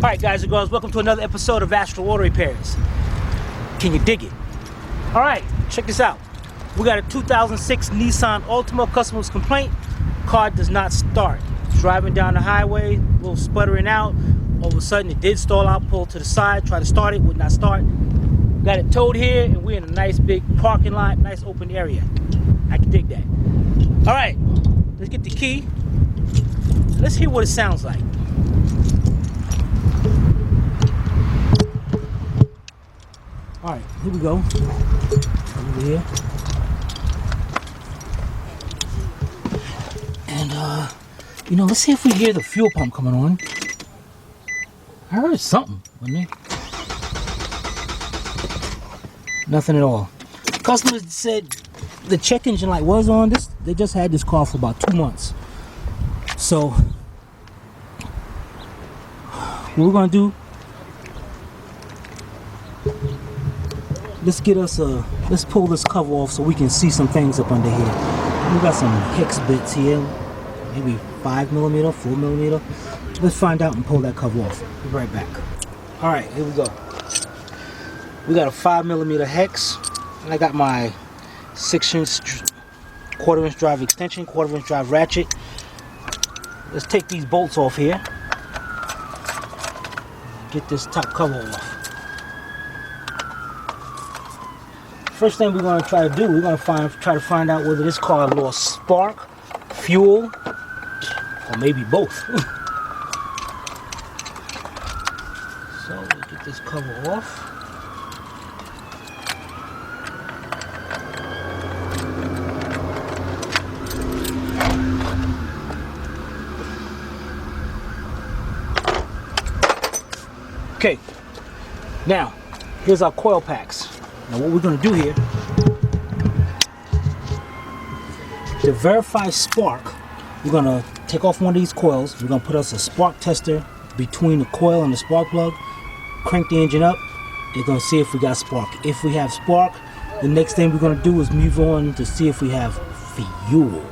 Alright guys and girls, welcome to another episode of Astral Auto Repairs. Can you dig it? Alright, check this out. We got a 2006 Nissan Altima customer's complaint. Car does not start. Driving down the highway, a little sputtering out. All of a sudden it did stall out, pulled to the side, try to start it, would not start. Got it towed here and we're in a nice big parking lot, nice open area. I can dig that. Alright, let's get the key. Let's hear what it sounds like. Alright, here we go. Over here. And let's see if we hear the fuel pump coming on. I heard something, wasn't there? Nothing at all. Customers said the check engine light was on. They just had this car for about 2 months. So what we're gonna do, let's pull this cover off so we can see some things up under here. We got some hex bits here, maybe 5mm, 4mm. Let's find out and pull that cover off. Be right back. All right, here we go. We got a 5mm hex, and I got my 6-inch, quarter-inch drive extension, quarter-inch drive ratchet. Let's take these bolts off here. Get this top cover off. First thing we're going to try to do, we're going to try to find out whether this car lost spark, fuel, or maybe both. So let's get this cover off. Okay, now here's our coil packs. Now what we're going to do here, to verify spark, we're going to take off one of these coils. We're going to put us a spark tester between the coil and the spark plug, crank the engine up. It's going to see if we got spark. If we have spark, the next thing we're going to do is move on to see if we have fuel.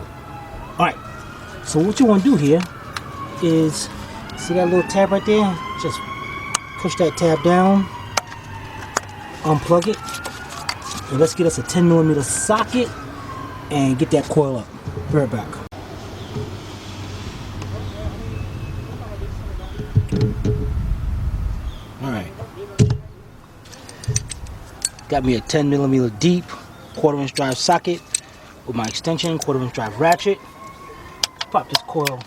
Alright, so what you want to do here is, see that little tab right there? Just push that tab down, unplug it, and let's get us a 10mm socket and get that coil up. Be right back. Alright. Got me a 10mm deep, quarter-inch drive socket with my extension, quarter-inch drive ratchet. Pop this coil,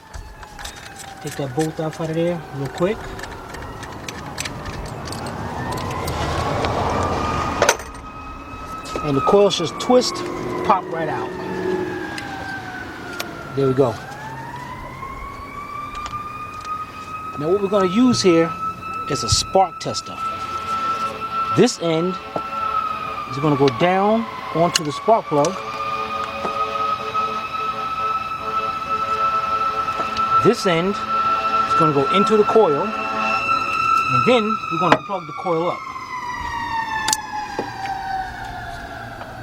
take that bolt off out of there real quick. And the coil just twist, pop right out. There we go. Now what we're going to use here is a spark tester. This end is going to go down onto the spark plug. This end is going to go into the coil. And then we're going to plug the coil up.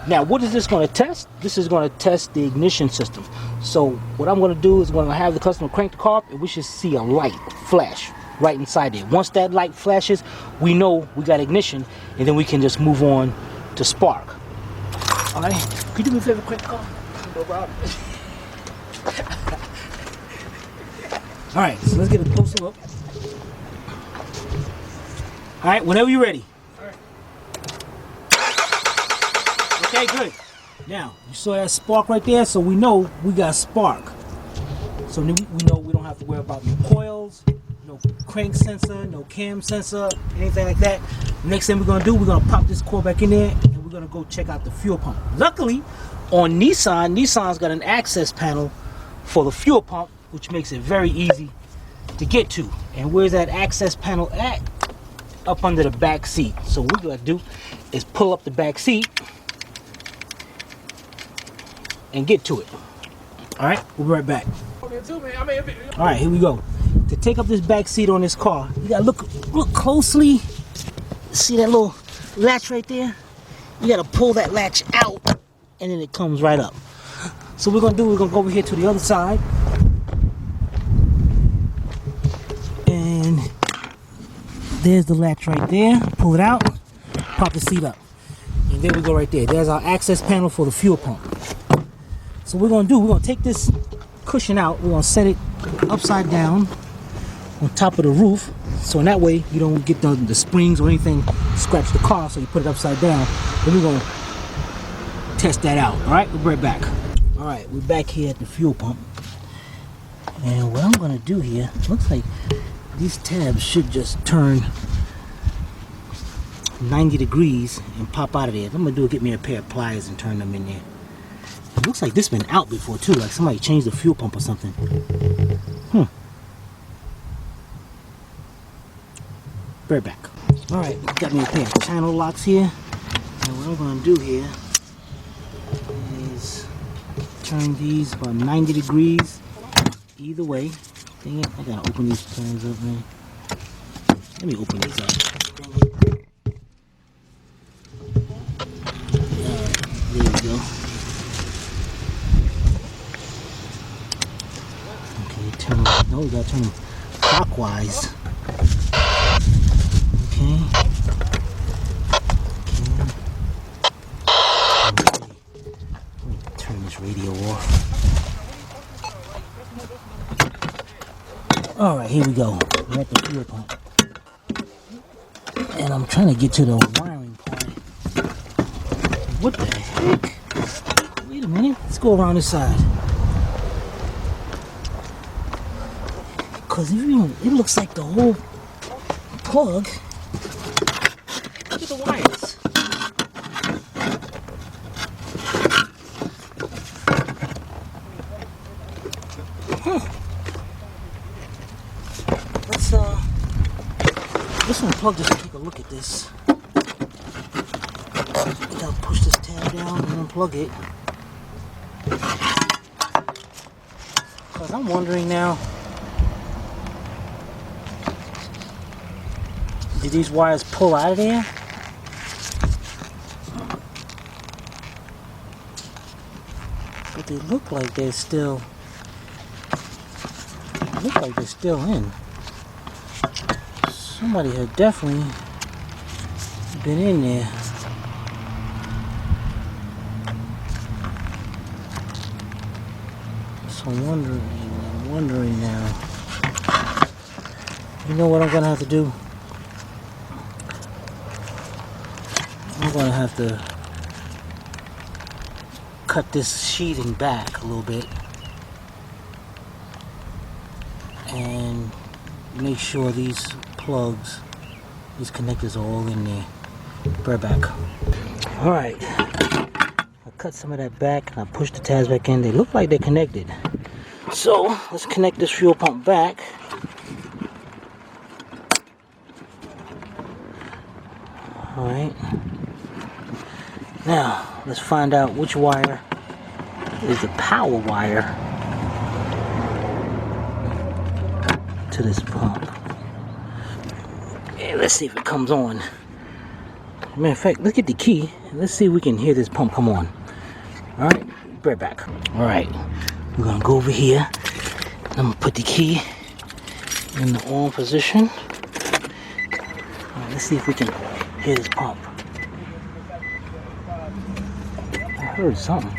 Now, what is this going to test? This is going to test the ignition system. So, what I'm going to do is I'm going to have the customer crank the car up, and we should see a light flash right inside there. Once that light flashes, we know we got ignition, and then we can just move on to spark. All right, could you do me a favor, crank the car? No problem. All right, so let's get a closer look. All right, whenever you're ready. Okay, good. Now, you saw that spark right there, so we know we got spark. So we know we don't have to worry about no coils, no crank sensor, no cam sensor, anything like that. Next thing we're going to do, we're going to pop this coil back in there, and we're going to go check out the fuel pump. Luckily, on Nissan's got an access panel for the fuel pump, which makes it very easy to get to. And where's that access panel at? Up under the back seat. So what we're going to do is pull up the back seat and get to it. Alright, we'll be right back. Alright, here we go. To take up this back seat on this car, you gotta look closely. See that little latch right there? You gotta pull that latch out and then it comes right up. So what we're gonna do, we're gonna go over here to the other side and There's the latch right there. Pull it out, pop the seat up. And there we go right there. There's our access panel for the fuel pump. So what we're gonna do, we're gonna take this cushion out, we're gonna set it upside down on top of the roof, so in that way you don't get the springs or anything scratch the car, so you put it upside down. Then we're gonna test that out. Alright, we'll be right back. Alright, we're back here at the fuel pump. And what I'm gonna do here, looks like these tabs should just turn 90 degrees and pop out of there. What I'm gonna do is get me a pair of pliers and turn them in there. It looks like this been out before too, like somebody changed the fuel pump or something. Right back. Alright, got me a pair of channel locks here. And what I'm gonna do here is turn these about 90 degrees either way. Dang it, I gotta open these things up, man. Let me open these up. There we go. Okay, turn them. No, we gotta turn them clockwise. Okay. Let me turn this radio off. Alright, here we go. We're at the fuel pump. And I'm trying to get to the wiring part. What the heck? Wait a minute. Let's go around this side. Because it looks like the whole plug. Look at the wires. Let's unplug this and take a look at this. I gotta push this tab down and unplug it. Because I'm wondering now, did these wires pull out of there? But they look like they're still in. Somebody had definitely been in there. So I'm wondering now. You know what I'm gonna have to do? I'm gonna have to cut this sheeting back a little bit and make sure these plugs, these connectors are all in there. Right back. Alright, I cut some of that back and I pushed the tabs back in. They look like they're connected. So let's connect this fuel pump back. Alright, now let's find out which wire is the power wire to this pump. And let's see if it comes on. Matter of fact, let's get the key. Let's see if we can hear this pump come on. Alright, right back. Alright, we're gonna go over here. I'm gonna put the key in the on position. Alright, let's see if we can hear this pump. I heard something.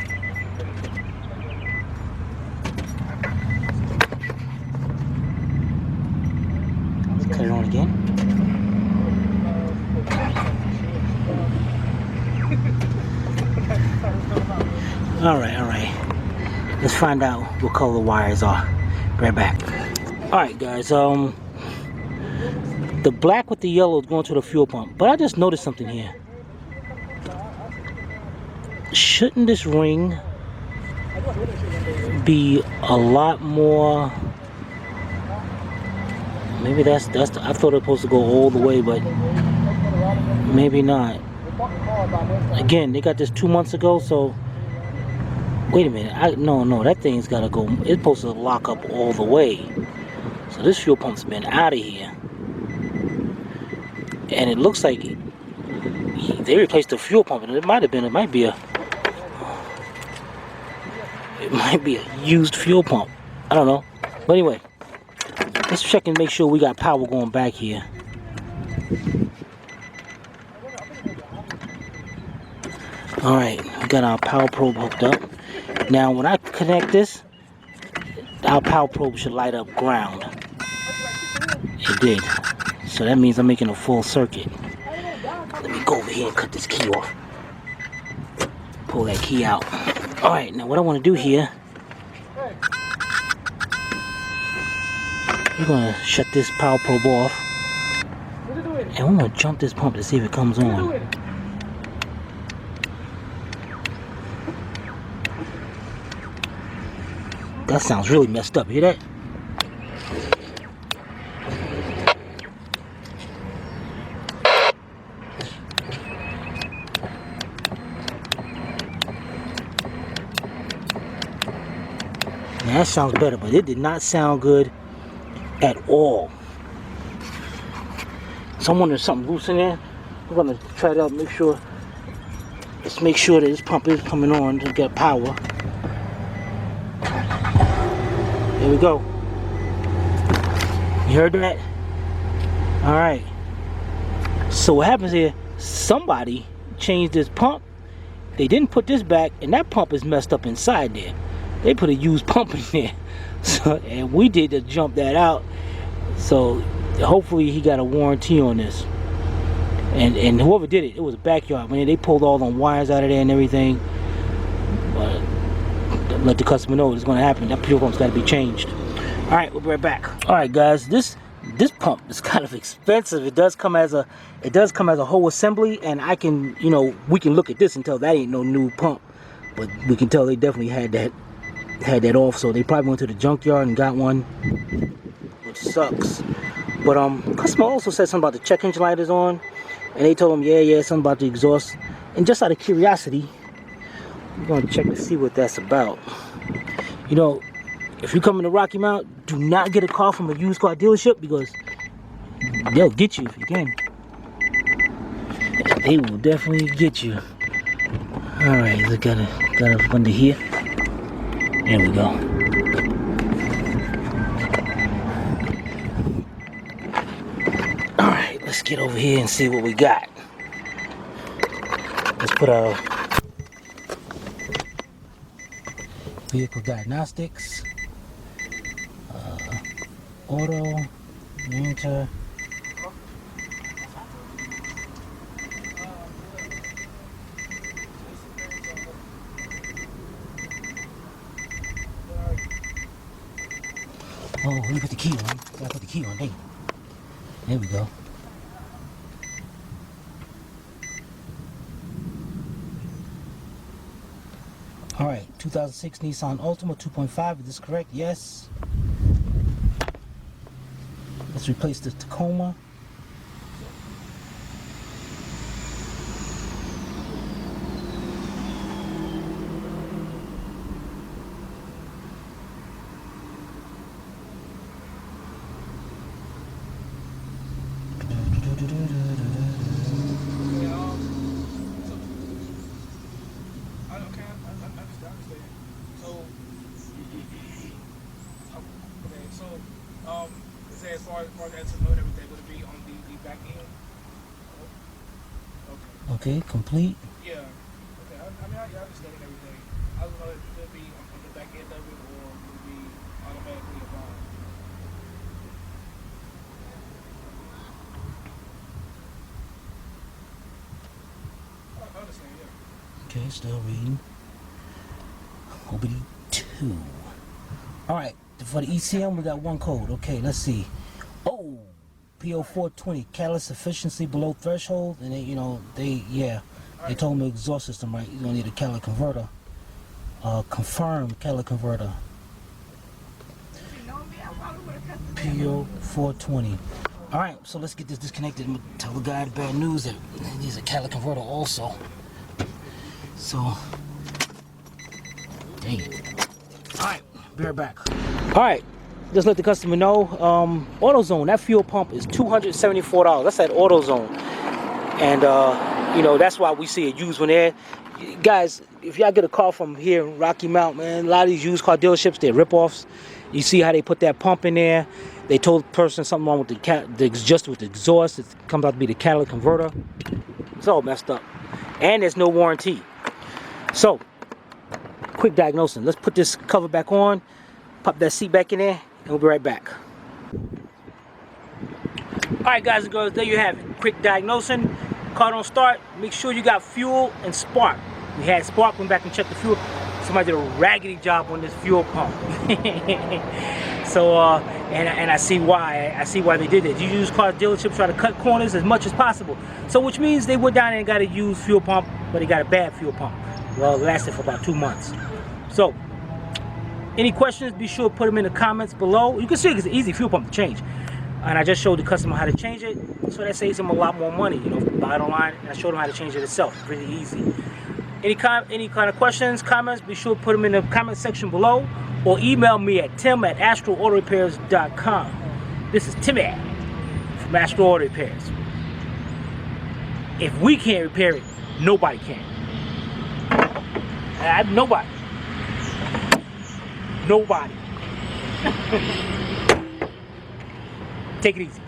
Let's cut it on again. Alright. Let's find out what color the wires are. Right back. Alright guys, the black with the yellow is going to the fuel pump. But I just noticed something here. Shouldn't this ring be a lot more? Maybe that's I thought it was supposed to go all the way, but maybe not. Again, they got this 2 months ago, so wait a minute. No, that thing's gotta go. It's supposed to lock up all the way. So this fuel pump's been out of here, and it looks like they replaced the fuel pump, and it might be a used fuel pump. I don't know. But anyway, let's check and make sure we got power going back here. Alright, we got our power probe hooked up. Now when I connect this, our power probe should light up ground. It did. So that means I'm making a full circuit. Let me go over here and cut this key off. Pull that key out. Alright, now what I want to do here, we're going to shut this power probe off. And we're going to jump this pump to see if it comes on. That sounds really messed up. You hear that? Now that sounds better, but it did not sound good at all. So I'm wondering if something loose in there. We're gonna try it out, make sure. Let's make sure that this pump is coming on to get power. There we go. You heard that? Alright. So what happens here, somebody changed this pump. They didn't put this back, and that pump is messed up inside there. They put a used pump in there. So, and we did to jump that out. So hopefully he got a warranty on this. And whoever did it, it was a backyard. When they pulled all the wires out of there and everything. But let the customer know it's going to happen. That fuel pump's got to be changed. All right, we'll be right back. All right, guys, this pump is kind of expensive. It does come as a whole assembly, and I can, you know, we can look at this and tell that ain't no new pump, but we can tell they definitely had that off. So they probably went to the junkyard and got one, which sucks. But customer also said something about the check engine light is on, and they told him yeah, something about the exhaust. And just out of curiosity, we're going to check to see what that's about. You know, if you come into Rocky Mount, do not get a car from a used car dealership, because they'll get you if you can. They will definitely get you. All right, so got a under here. There we go. All right, let's get over here and see what we got. Let's put our vehicle diagnostics, auto, enter. Oh, let me put the key on. Gotta put the key on. There we go. All right, 2006 Nissan Altima 2.5. Is this correct? Yes. Let's replace the Tacoma. As far as that mode, everything would be on the back end. Okay, complete. Yeah. Okay. I mean, I understand everything. I don't know if it would be on the back end of it or it would be automatically applied. I understand, yeah. Okay, still reading. OBD2. Alright, for the ECM, we got one code. Okay, let's see. Oh, PO420, catalyst efficiency below threshold. And they, you know, they told me exhaust system, right? You're gonna need a catalytic converter. Confirm catalytic converter. PO420. Alright, so let's get this disconnected. I'm gonna tell the guy the bad news that he needs a catalytic converter also. So, dang it. Alright, be right back. Alright, just let the customer know, AutoZone, that fuel pump is $274. That's at AutoZone. And, you know, that's why we see a used one there. Guys, if y'all get a car from here in Rocky Mount, man, a lot of these used car dealerships, they're rip-offs. You see how they put that pump in there. They told the person something wrong with just with the exhaust. It comes out to be the catalytic converter. It's all messed up. And there's no warranty. So, quick diagnosing. Let's put this cover back on, pop that seat back in there, and we'll be right back. Alright guys and girls, there you have it. Quick diagnosing. Car don't start. Make sure you got fuel and spark. We had spark, went back and checked the fuel. Somebody did a raggedy job on this fuel pump. So, and I see why. I see why they did it. You use car dealerships try to cut corners as much as possible. So, which means they went down there and got a used fuel pump, but they got a bad fuel pump. Well, it lasted for about 2 months. So, any questions, be sure to put them in the comments below. You can see it's an easy fuel pump to change. And I just showed the customer how to change it, so that saves them a lot more money. You know, buy it online, and I showed them how to change it itself. Really easy. Any kind of questions, comments, be sure to put them in the comment section below, or email me at tim@astralautorepairs.com. This is Timmy from Astral Auto Repairs. If we can't repair it, nobody can. Nobody. Nobody. Take it easy.